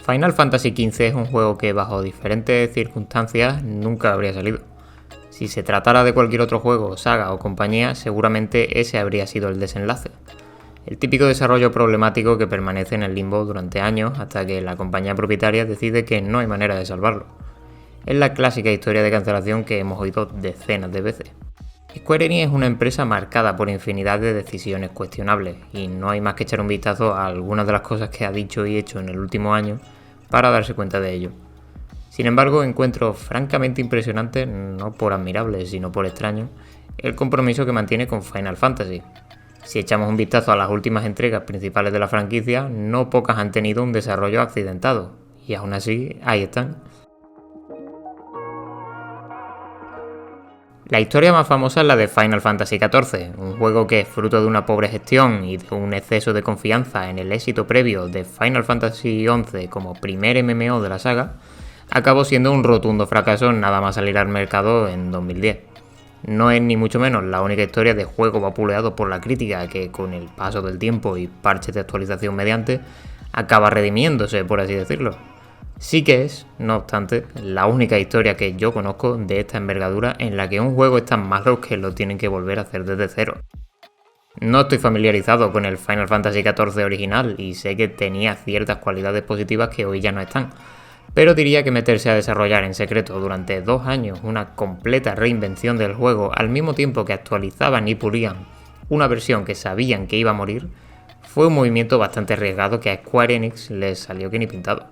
Final Fantasy XV es un juego que bajo diferentes circunstancias nunca habría salido. Si se tratara de cualquier otro juego, saga o compañía, seguramente ese habría sido el desenlace. El típico desarrollo problemático que permanece en el limbo durante años hasta que la compañía propietaria decide que no hay manera de salvarlo. Es la clásica historia de cancelación que hemos oído decenas de veces. Square Enix es una empresa marcada por infinidad de decisiones cuestionables y no hay más que echar un vistazo a algunas de las cosas que ha dicho y hecho en el último año para darse cuenta de ello. Sin embargo, encuentro francamente impresionante, no por admirable sino por extraño, el compromiso que mantiene con Final Fantasy. Si echamos un vistazo a las últimas entregas principales de la franquicia, no pocas han tenido un desarrollo accidentado, y aún así, ahí están. La historia más famosa es la de Final Fantasy XIV, un juego que, fruto de una pobre gestión y de un exceso de confianza en el éxito previo de Final Fantasy XI como primer MMO de la saga, acabó siendo un rotundo fracaso nada más salir al mercado en 2010. No es ni mucho menos la única historia de juego vapuleado por la crítica que, con el paso del tiempo y parches de actualización mediante, acaba redimiéndose, por así decirlo. Sí que es, no obstante, la única historia que yo conozco de esta envergadura en la que un juego es tan malo que lo tienen que volver a hacer desde cero. No estoy familiarizado con el Final Fantasy XIV original y sé que tenía ciertas cualidades positivas que hoy ya no están, pero diría que meterse a desarrollar en secreto durante 2 años una completa reinvención del juego al mismo tiempo que actualizaban y pulían una versión que sabían que iba a morir, fue un movimiento bastante arriesgado que a Square Enix les salió que ni pintado.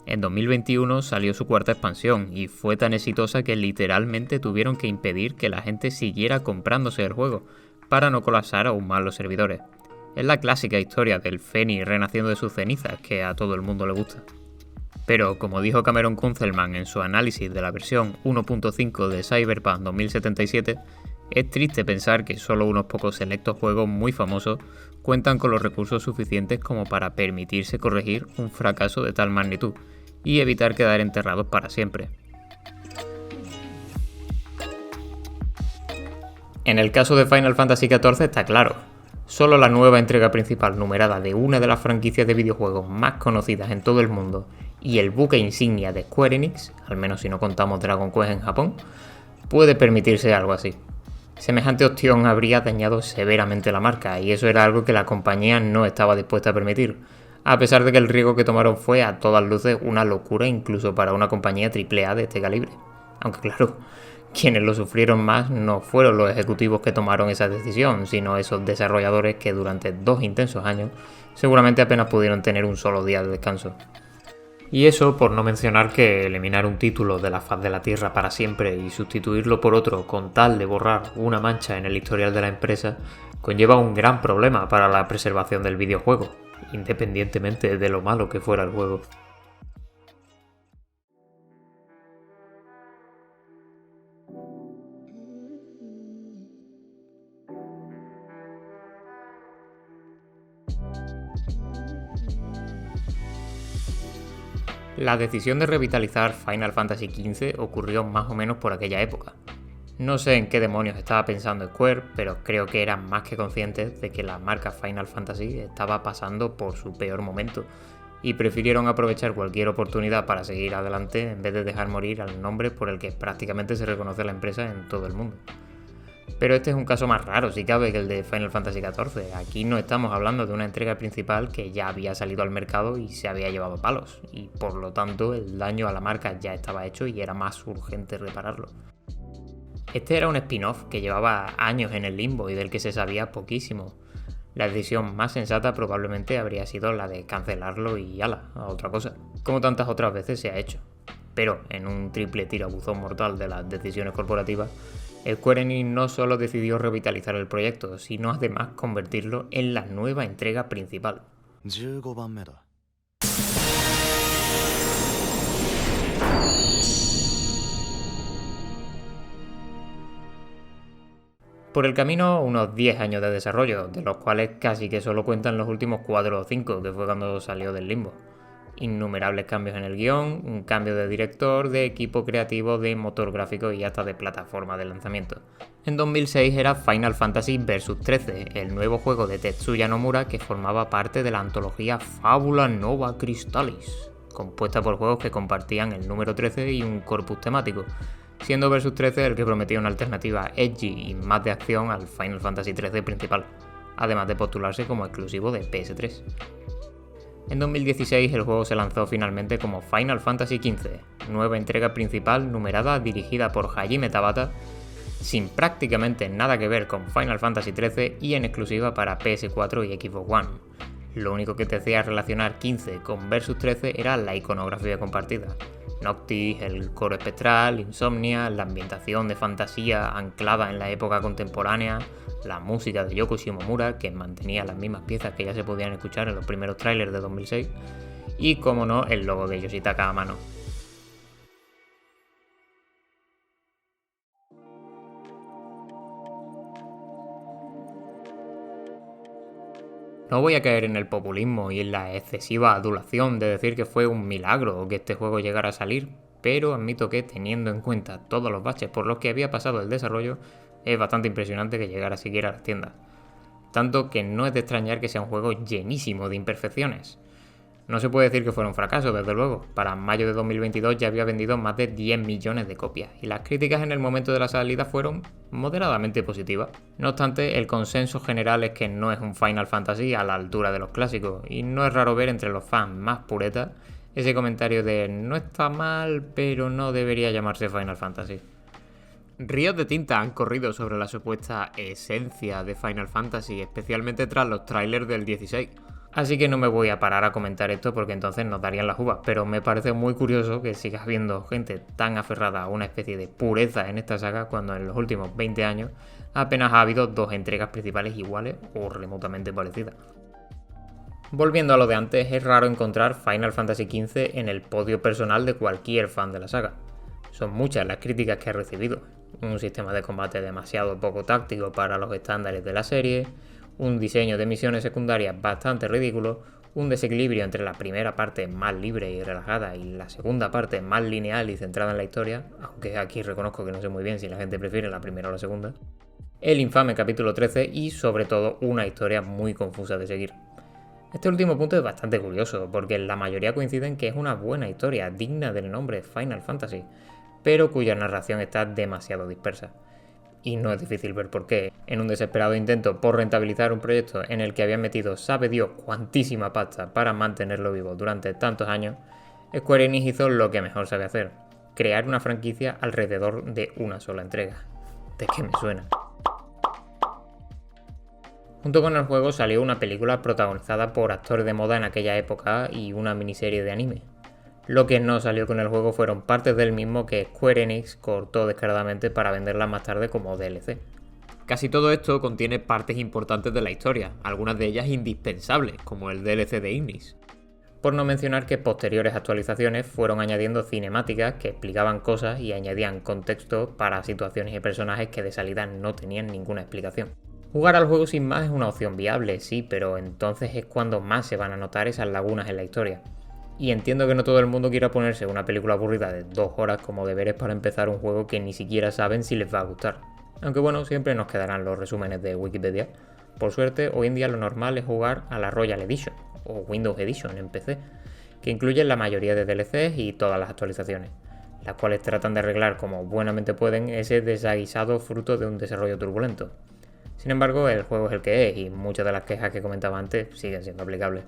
En 2021 salió su cuarta expansión y fue tan exitosa que literalmente tuvieron que impedir que la gente siguiera comprándose el juego para no colapsar aún más los servidores. Es la clásica historia del Fénix renaciendo de sus cenizas que a todo el mundo le gusta. Pero como dijo Cameron Kunzelman en su análisis de la versión 1.5 de Cyberpunk 2077, es triste pensar que solo unos pocos selectos juegos muy famosos cuentan con los recursos suficientes como para permitirse corregir un fracaso de tal magnitud y evitar quedar enterrados para siempre. En el caso de Final Fantasy XIV está claro, solo la nueva entrega principal numerada de una de las franquicias de videojuegos más conocidas en todo el mundo y el buque insignia de Square Enix, al menos si no contamos Dragon Quest en Japón, puede permitirse algo así. Semejante opción habría dañado severamente la marca y eso era algo que la compañía no estaba dispuesta a permitir, a pesar de que el riesgo que tomaron fue a todas luces una locura incluso para una compañía AAA de este calibre. Aunque claro, quienes lo sufrieron más no fueron los ejecutivos que tomaron esa decisión, sino esos desarrolladores que durante 2 intensos años seguramente apenas pudieron tener un solo día de descanso. Y eso por no mencionar que eliminar un título de la faz de la Tierra para siempre y sustituirlo por otro con tal de borrar una mancha en el historial de la empresa conlleva un gran problema para la preservación del videojuego, independientemente de lo malo que fuera el juego. La decisión de revitalizar Final Fantasy XV ocurrió más o menos por aquella época. No sé en qué demonios estaba pensando Square, pero creo que eran más que conscientes de que la marca Final Fantasy estaba pasando por su peor momento y prefirieron aprovechar cualquier oportunidad para seguir adelante en vez de dejar morir al nombre por el que prácticamente se reconoce la empresa en todo el mundo. Pero este es un caso más raro, si cabe, que el de Final Fantasy XIV. Aquí no estamos hablando de una entrega principal que ya había salido al mercado y se había llevado palos, y por lo tanto el daño a la marca ya estaba hecho y era más urgente repararlo. Este era un spin-off que llevaba años en el limbo y del que se sabía poquísimo. La decisión más sensata probablemente habría sido la de cancelarlo y ala, a otra cosa, como tantas otras veces se ha hecho. Pero en un triple tirabuzón mortal de las decisiones corporativas, Square Enix no solo decidió revitalizar el proyecto, sino además convertirlo en la nueva entrega principal. 15番目だ。 Por el camino, unos 10 años de desarrollo, de los cuales casi que solo cuentan los últimos 4 o 5, que fue cuando salió del limbo. Innumerables cambios en el guión, un cambio de director, de equipo creativo, de motor gráfico y hasta de plataforma de lanzamiento. En 2006 era Final Fantasy Versus 13, el nuevo juego de Tetsuya Nomura que formaba parte de la antología Fábula Nova Crystallis. compuesta por juegos que compartían el número 13 y un corpus temático, siendo Versus 13 el que prometía una alternativa edgy y más de acción al Final Fantasy XIII principal, además de postularse como exclusivo de PS3. En 2016 el juego se lanzó finalmente como Final Fantasy XV, nueva entrega principal numerada dirigida por Hajime Tabata, sin prácticamente nada que ver con Final Fantasy XIII y en exclusiva para PS4 y Xbox One. Lo único que te hacía relacionar 15 con Versus 13 era la iconografía compartida. Noctis, el coro espectral, Insomnia, la ambientación de fantasía anclada en la época contemporánea, la música de Yoko Shimomura, que mantenía las mismas piezas que ya se podían escuchar en los primeros trailers de 2006, y, como no, el logo de Yoshitaka Amano. No voy a caer en el populismo y en la excesiva adulación de decir que fue un milagro que este juego llegara a salir, pero admito que, teniendo en cuenta todos los baches por los que había pasado el desarrollo, es bastante impresionante que llegara siquiera a las tiendas. Tanto que no es de extrañar que sea un juego llenísimo de imperfecciones. No se puede decir que fuera un fracaso, desde luego. Para mayo de 2022 ya había vendido más de 10 millones de copias, y las críticas en el momento de la salida fueron moderadamente positivas. No obstante, el consenso general es que no es un Final Fantasy a la altura de los clásicos, y no es raro ver entre los fans más puretas ese comentario de no está mal, pero no debería llamarse Final Fantasy. Ríos de tinta han corrido sobre la supuesta esencia de Final Fantasy, especialmente tras los trailers del 16. Así que no me voy a parar a comentar esto porque entonces nos darían las uvas, pero me parece muy curioso que sigas viendo gente tan aferrada a una especie de pureza en esta saga cuando en los últimos 20 años apenas ha habido dos entregas principales iguales o remotamente parecidas. Volviendo a lo de antes, es raro encontrar Final Fantasy XV en el podio personal de cualquier fan de la saga. Son muchas las críticas que ha recibido. Un sistema de combate demasiado poco táctico para los estándares de la serie, un diseño de misiones secundarias bastante ridículo, un desequilibrio entre la primera parte más libre y relajada y la segunda parte más lineal y centrada en la historia, aunque aquí reconozco que no sé muy bien si la gente prefiere la primera o la segunda, el infame capítulo 13 y sobre todo una historia muy confusa de seguir. Este último punto es bastante curioso, porque la mayoría coinciden que es una buena historia, digna del nombre Final Fantasy, pero cuya narración está demasiado dispersa. Y no es difícil ver por qué. En un desesperado intento por rentabilizar un proyecto en el que habían metido sabe Dios cuantísima pasta para mantenerlo vivo durante tantos años, Square Enix hizo lo que mejor sabe hacer: crear una franquicia alrededor de una sola entrega. ¿De qué me suena? Junto con el juego salió una película protagonizada por actores de moda en aquella época y una miniserie de anime. Lo que no salió con el juego fueron partes del mismo que Square Enix cortó descaradamente para venderlas más tarde como DLC. Casi todo esto contiene partes importantes de la historia, algunas de ellas indispensables, como el DLC de Ignis. Por no mencionar que posteriores actualizaciones fueron añadiendo cinemáticas que explicaban cosas y añadían contexto para situaciones y personajes que de salida no tenían ninguna explicación. Jugar al juego sin más es una opción viable, sí, pero entonces es cuando más se van a notar esas lagunas en la historia. Y entiendo que no todo el mundo quiera ponerse una película aburrida de 2 horas como deberes para empezar un juego que ni siquiera saben si les va a gustar. Aunque bueno, siempre nos quedarán los resúmenes de Wikipedia. Por suerte, hoy en día lo normal es jugar a la Royal Edition, o Windows Edition en PC, que incluyen la mayoría de DLCs y todas las actualizaciones, las cuales tratan de arreglar como buenamente pueden ese desaguisado fruto de un desarrollo turbulento. Sin embargo, el juego es el que es y muchas de las quejas que comentaba antes siguen siendo aplicables.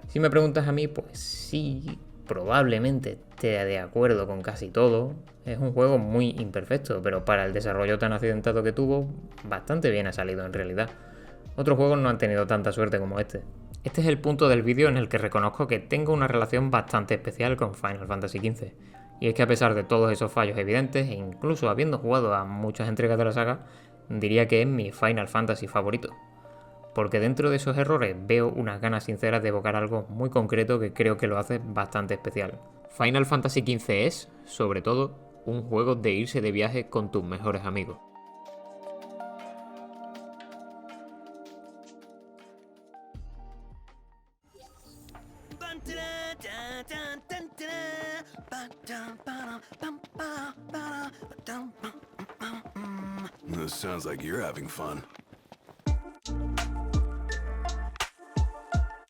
Si me preguntas a mí, pues sí, probablemente esté de acuerdo con casi todo. Es un juego muy imperfecto, pero para el desarrollo tan accidentado que tuvo, bastante bien ha salido en realidad. Otros juegos no han tenido tanta suerte como este. Este es el punto del vídeo en el que reconozco que tengo una relación bastante especial con Final Fantasy XV. Y es que a pesar de todos esos fallos evidentes, e incluso habiendo jugado a muchas entregas de la saga, diría que es mi Final Fantasy favorito. Porque dentro de esos errores veo unas ganas sinceras de evocar algo muy concreto que creo que lo hace bastante especial. Final Fantasy XV es, sobre todo, un juego de irse de viaje con tus mejores amigos. This sounds like you're having fun.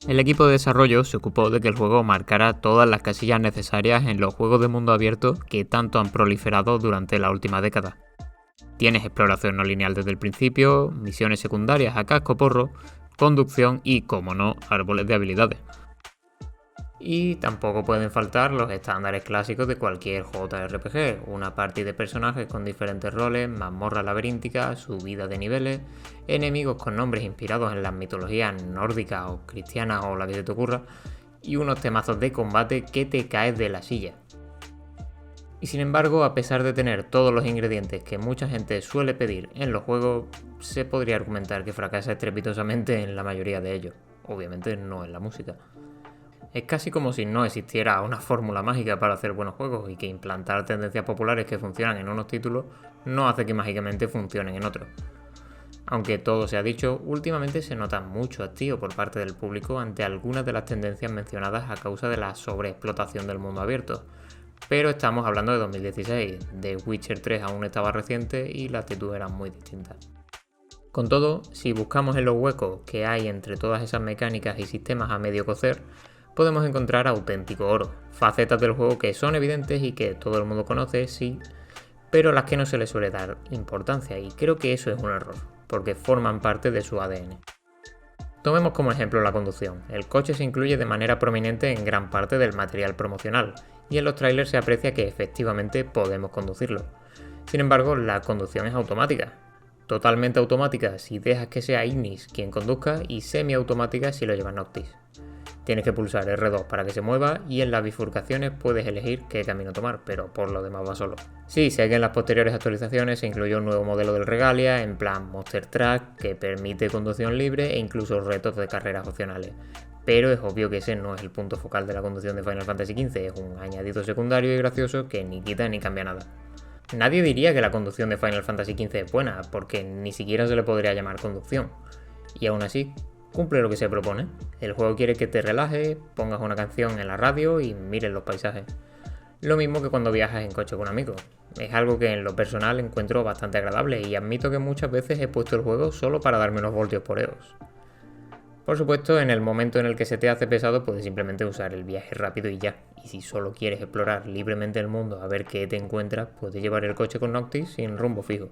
El equipo de desarrollo se ocupó de que el juego marcara todas las casillas necesarias en los juegos de mundo abierto que tanto han proliferado durante la última década. Tienes exploración no lineal desde el principio, misiones secundarias a cascoporro, conducción y, como no, árboles de habilidades. Y tampoco pueden faltar los estándares clásicos de cualquier JRPG, una party de personajes con diferentes roles, mazmorras laberínticas, subida de niveles, enemigos con nombres inspirados en las mitologías nórdicas o cristianas o la que se te ocurra, y unos temazos de combate que te caes de la silla. Y sin embargo, a pesar de tener todos los ingredientes que mucha gente suele pedir en los juegos, se podría argumentar que fracasa estrepitosamente en la mayoría de ellos, obviamente no en la música. Es casi como si no existiera una fórmula mágica para hacer buenos juegos y que implantar tendencias populares que funcionan en unos títulos no hace que mágicamente funcionen en otros. Aunque todo se ha dicho, últimamente se nota mucho hastío por parte del público ante algunas de las tendencias mencionadas a causa de la sobreexplotación del mundo abierto. Pero estamos hablando de 2016, The Witcher 3 aún estaba reciente y la actitud era muy distinta. Con todo, si buscamos en los huecos que hay entre todas esas mecánicas y sistemas a medio cocer, podemos encontrar auténtico oro, facetas del juego que son evidentes y que todo el mundo conoce, sí, pero a las que no se le suele dar importancia, y creo que eso es un error, porque forman parte de su ADN. Tomemos como ejemplo la conducción. El coche se incluye de manera prominente en gran parte del material promocional, y en los trailers se aprecia que efectivamente podemos conducirlo. Sin embargo, la conducción es automática. Totalmente automática si dejas que sea Ignis quien conduzca y semiautomática si lo lleva Noctis. Tienes que pulsar R2 para que se mueva y en las bifurcaciones puedes elegir qué camino tomar, pero por lo demás va solo. Sí, sé que en las posteriores actualizaciones se incluyó un nuevo modelo del Regalia, en plan Monster Truck, que permite conducción libre e incluso retos de carreras opcionales. Pero es obvio que ese no es el punto focal de la conducción de Final Fantasy XV, es un añadido secundario y gracioso que ni quita ni cambia nada. Nadie diría que la conducción de Final Fantasy XV es buena, porque ni siquiera se le podría llamar conducción. Y aún así, cumple lo que se propone. El juego quiere que te relajes, pongas una canción en la radio y mires los paisajes. Lo mismo que cuando viajas en coche con amigos. Es algo que en lo personal encuentro bastante agradable y admito que muchas veces he puesto el juego solo para darme unos voltios por EOS. Por supuesto, en el momento en el que se te hace pesado puedes simplemente usar el viaje rápido y ya. Y si solo quieres explorar libremente el mundo a ver qué te encuentras, puedes llevar el coche con Noctis sin rumbo fijo.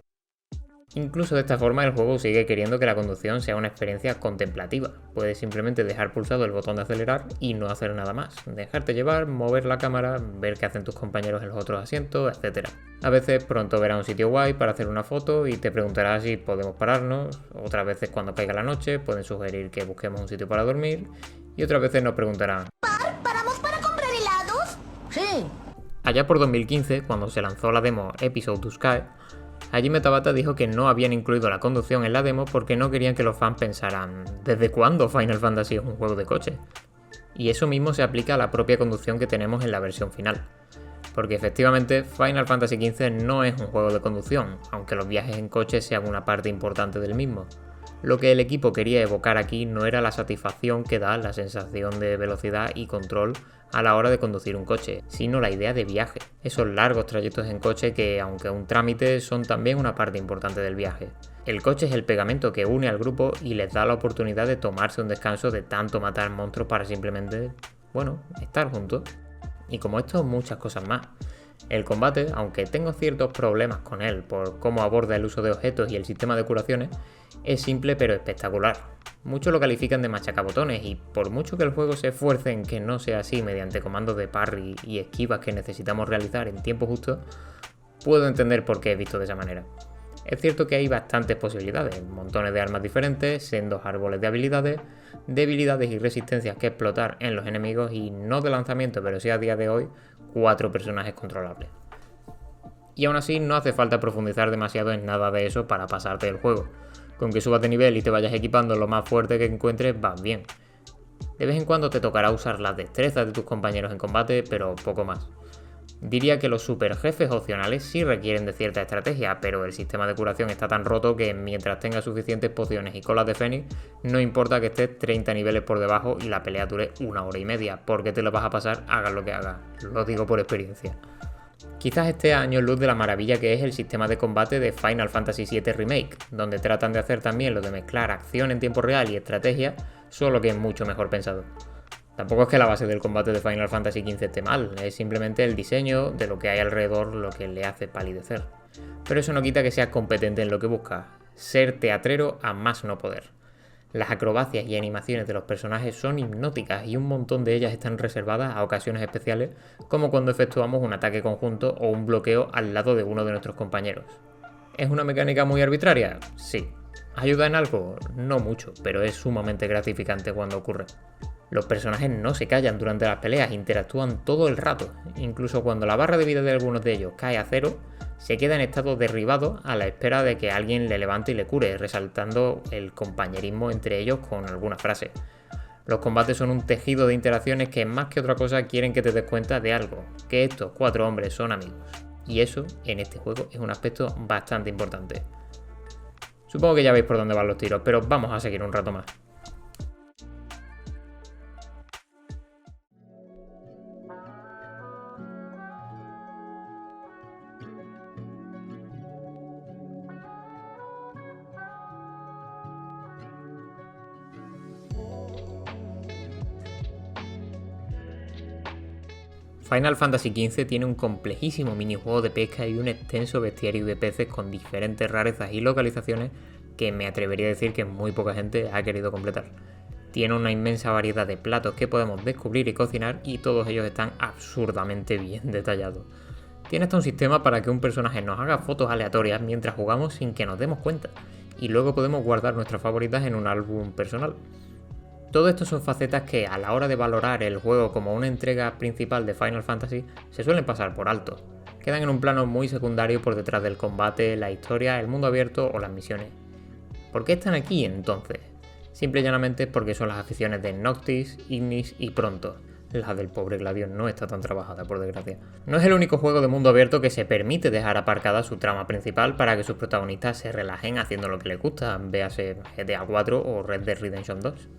Incluso de esta forma el juego sigue queriendo que la conducción sea una experiencia contemplativa. Puedes simplemente dejar pulsado el botón de acelerar y no hacer nada más. Dejarte llevar, mover la cámara, ver qué hacen tus compañeros en los otros asientos, etc. A veces pronto verás un sitio guay para hacer una foto y te preguntarás si podemos pararnos. Otras veces cuando caiga la noche pueden sugerir que busquemos un sitio para dormir. Y otras veces nos preguntarán: ¿Paramos para comprar helados? Sí. Allá por 2015, cuando se lanzó la demo Episode to Sky, Hajime Tabata dijo que no habían incluido la conducción en la demo porque no querían que los fans pensaran ¿desde cuándo Final Fantasy es un juego de coche? Y eso mismo se aplica a la propia conducción que tenemos en la versión final. Porque efectivamente Final Fantasy XV no es un juego de conducción, aunque los viajes en coche sean una parte importante del mismo. Lo que el equipo quería evocar aquí no era la satisfacción que da la sensación de velocidad y control a la hora de conducir un coche, sino la idea de viaje. Esos largos trayectos en coche que, aunque un trámite, son también una parte importante del viaje. El coche es el pegamento que une al grupo y les da la oportunidad de tomarse un descanso de tanto matar monstruos para simplemente, estar juntos. Y como esto, muchas cosas más. El combate, aunque tengo ciertos problemas con él por cómo aborda el uso de objetos y el sistema de curaciones, es simple pero espectacular. Muchos lo califican de machacabotones y por mucho que el juego se esfuerce en que no sea así mediante comandos de parry y esquivas que necesitamos realizar en tiempo justo, puedo entender por qué es visto de esa manera. Es cierto que hay bastantes posibilidades, montones de armas diferentes, sendos árboles de habilidades, debilidades y resistencias que explotar en los enemigos y no de lanzamiento pero sí a día de hoy, 4 personajes controlables. Y aún así no hace falta profundizar demasiado en nada de eso para pasarte el juego. Con que subas de nivel y te vayas equipando lo más fuerte que encuentres, vas bien. De vez en cuando te tocará usar las destrezas de tus compañeros en combate, pero poco más. Diría que los super jefes opcionales sí requieren de cierta estrategia, pero el sistema de curación está tan roto que mientras tengas suficientes pociones y colas de Fénix, no importa que estés 30 niveles por debajo y la pelea dure 1 hora y media, porque te lo vas a pasar hagas lo que hagas. Lo digo por experiencia. Quizás este año luz de la maravilla que es el sistema de combate de Final Fantasy VII Remake, donde tratan de hacer también lo de mezclar acción en tiempo real y estrategia solo que es mucho mejor pensado. Tampoco es que la base del combate de Final Fantasy XV esté mal, es simplemente el diseño de lo que hay alrededor lo que le hace palidecer. Pero eso no quita que seas competente en lo que buscas, ser teatrero a más no poder. Las acrobacias y animaciones de los personajes son hipnóticas y un montón de ellas están reservadas a ocasiones especiales, como cuando efectuamos un ataque conjunto o un bloqueo al lado de uno de nuestros compañeros. ¿Es una mecánica muy arbitraria? Sí. ¿Ayuda en algo? No mucho, pero es sumamente gratificante cuando ocurre. Los personajes no se callan durante las peleas, interactúan todo el rato. Incluso cuando la barra de vida de algunos de ellos cae a cero, se queda en estado derribado a la espera de que alguien le levante y le cure, resaltando el compañerismo entre ellos con alguna frase. Los combates son un tejido de interacciones que más que otra cosa quieren que te des cuenta de algo, que estos 4 hombres son amigos. Y eso, en este juego, es un aspecto bastante importante. Supongo que ya veis por dónde van los tiros, pero vamos a seguir un rato más. Final Fantasy XV tiene un complejísimo minijuego de pesca y un extenso bestiario de peces con diferentes rarezas y localizaciones que me atrevería a decir que muy poca gente ha querido completar. Tiene una inmensa variedad de platos que podemos descubrir y cocinar y todos ellos están absurdamente bien detallados. Tiene hasta un sistema para que un personaje nos haga fotos aleatorias mientras jugamos sin que nos demos cuenta, y luego podemos guardar nuestras favoritas en un álbum personal. Todo esto son facetas que a la hora de valorar el juego como una entrega principal de Final Fantasy se suelen pasar por alto. Quedan en un plano muy secundario por detrás del combate, la historia, el mundo abierto o las misiones. ¿Por qué están aquí entonces? Simple y llanamente porque son las aficiones de Noctis, Ignis y Prompto. La del pobre Gladio no está tan trabajada, por desgracia. No es el único juego de mundo abierto que se permite dejar aparcada su trama principal para que sus protagonistas se relajen haciendo lo que les gusta, véase GTA 4 o Red Dead Redemption 2.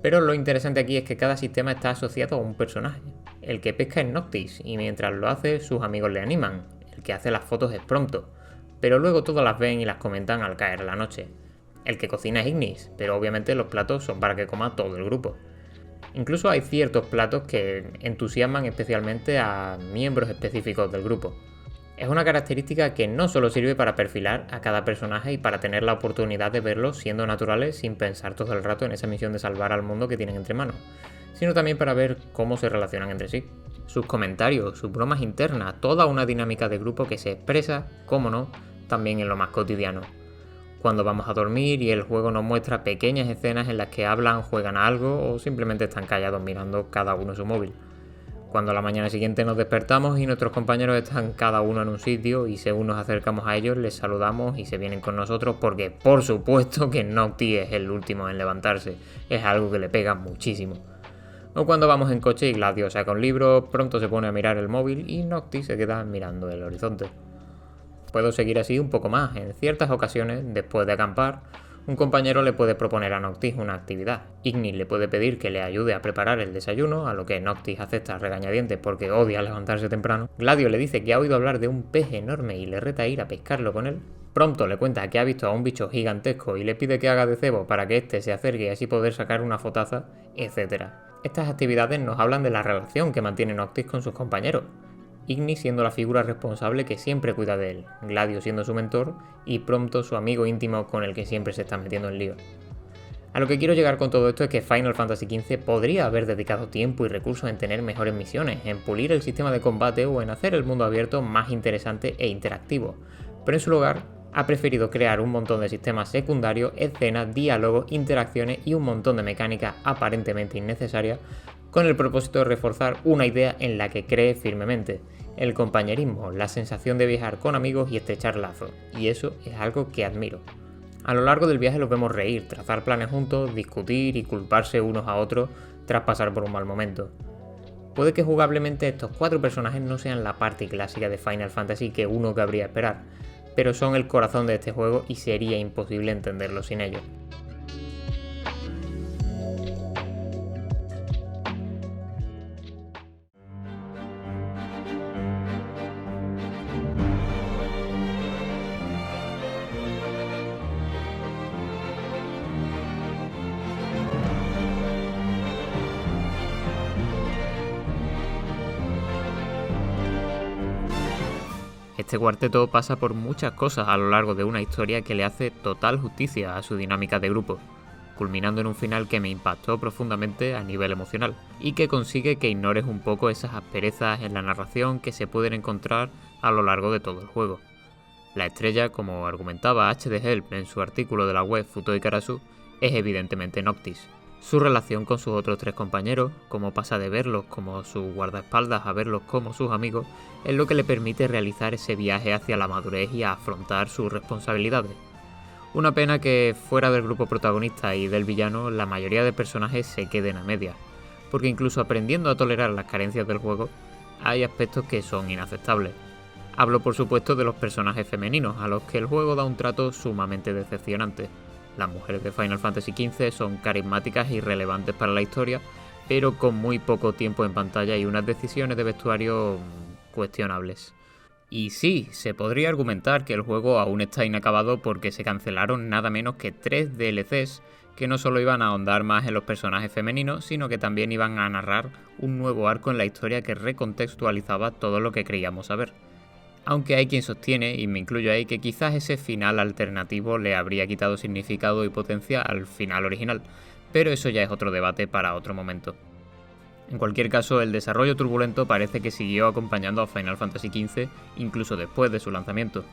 Pero lo interesante aquí es que cada sistema está asociado a un personaje. El que pesca es Noctis y mientras lo hace sus amigos le animan. El que hace las fotos es Prompto, pero luego todas las ven y las comentan al caer la noche. El que cocina es Ignis, pero obviamente los platos son para que coma todo el grupo. Incluso hay ciertos platos que entusiasman especialmente a miembros específicos del grupo. Es una característica que no solo sirve para perfilar a cada personaje y para tener la oportunidad de verlos siendo naturales sin pensar todo el rato en esa misión de salvar al mundo que tienen entre manos, sino también para ver cómo se relacionan entre sí. Sus comentarios, sus bromas internas, toda una dinámica de grupo que se expresa, cómo no, también en lo más cotidiano. Cuando vamos a dormir y el juego nos muestra pequeñas escenas en las que hablan, juegan a algo o simplemente están callados mirando cada uno su móvil. Cuando a la mañana siguiente nos despertamos y nuestros compañeros están cada uno en un sitio y según nos acercamos a ellos les saludamos y se vienen con nosotros porque por supuesto que Noctis es el último en levantarse, es algo que le pega muchísimo. O cuando vamos en coche y Gladio saca un libro, Prompto se pone a mirar el móvil y Noctis se queda mirando el horizonte. Puedo seguir así un poco más. En ciertas ocasiones, después de acampar, un compañero le puede proponer a Noctis una actividad. Ignis le puede pedir que le ayude a preparar el desayuno, a lo que Noctis acepta a regañadientes porque odia levantarse temprano. Gladio le dice que ha oído hablar de un pez enorme y le reta a ir a pescarlo con él. Prompto le cuenta que ha visto a un bicho gigantesco y le pide que haga de cebo para que éste se acerque y así poder sacar una fotaza, etc. Estas actividades nos hablan de la relación que mantiene Noctis con sus compañeros. Ignis siendo la figura responsable que siempre cuida de él, Gladio siendo su mentor y Prompto su amigo íntimo con el que siempre se está metiendo en lío. A lo que quiero llegar con todo esto es que Final Fantasy XV podría haber dedicado tiempo y recursos en tener mejores misiones, en pulir el sistema de combate o en hacer el mundo abierto más interesante e interactivo, pero en su lugar ha preferido crear un montón de sistemas secundarios, escenas, diálogos, interacciones y un montón de mecánicas aparentemente innecesarias con el propósito de reforzar una idea en la que cree firmemente: el compañerismo, la sensación de viajar con amigos y estrechar lazos, y eso es algo que admiro. A lo largo del viaje los vemos reír, trazar planes juntos, discutir y culparse unos a otros tras pasar por un mal momento. Puede que jugablemente estos 4 personajes no sean la parte clásica de Final Fantasy que uno cabría esperar, pero son el corazón de este juego y sería imposible entenderlo sin ellos. Este cuarteto pasa por muchas cosas a lo largo de una historia que le hace total justicia a su dinámica de grupo, culminando en un final que me impactó profundamente a nivel emocional, y que consigue que ignores un poco esas asperezas en la narración que se pueden encontrar a lo largo de todo el juego. La estrella, como argumentaba HD Help en su artículo de la web Futoi Karasu, es evidentemente Noctis. Su relación con sus otros 3 compañeros, cómo pasa de verlos como sus guardaespaldas a verlos como sus amigos, es lo que le permite realizar ese viaje hacia la madurez y a afrontar sus responsabilidades. Una pena que fuera del grupo protagonista y del villano la mayoría de personajes se queden a medias, porque incluso aprendiendo a tolerar las carencias del juego, hay aspectos que son inaceptables. Hablo por supuesto de los personajes femeninos, a los que el juego da un trato sumamente decepcionante. Las mujeres de Final Fantasy XV son carismáticas y relevantes para la historia, pero con muy poco tiempo en pantalla y unas decisiones de vestuario cuestionables. Y sí, se podría argumentar que el juego aún está inacabado porque se cancelaron nada menos que 3 DLCs que no solo iban a ahondar más en los personajes femeninos, sino que también iban a narrar un nuevo arco en la historia que recontextualizaba todo lo que creíamos saber. Aunque hay quien sostiene, y me incluyo ahí, que quizás ese final alternativo le habría quitado significado y potencia al final original, pero eso ya es otro debate para otro momento. En cualquier caso, el desarrollo turbulento parece que siguió acompañando a Final Fantasy XV incluso después de su lanzamiento.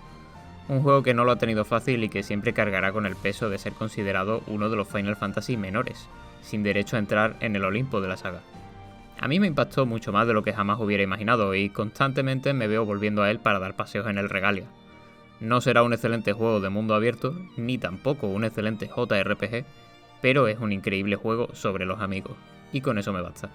Un juego que no lo ha tenido fácil y que siempre cargará con el peso de ser considerado uno de los Final Fantasy menores, sin derecho a entrar en el Olimpo de la saga. A mí me impactó mucho más de lo que jamás hubiera imaginado y constantemente me veo volviendo a él para dar paseos en el Regalia. No será un excelente juego de mundo abierto, ni tampoco un excelente JRPG, pero es un increíble juego sobre los amigos, y con eso me basta.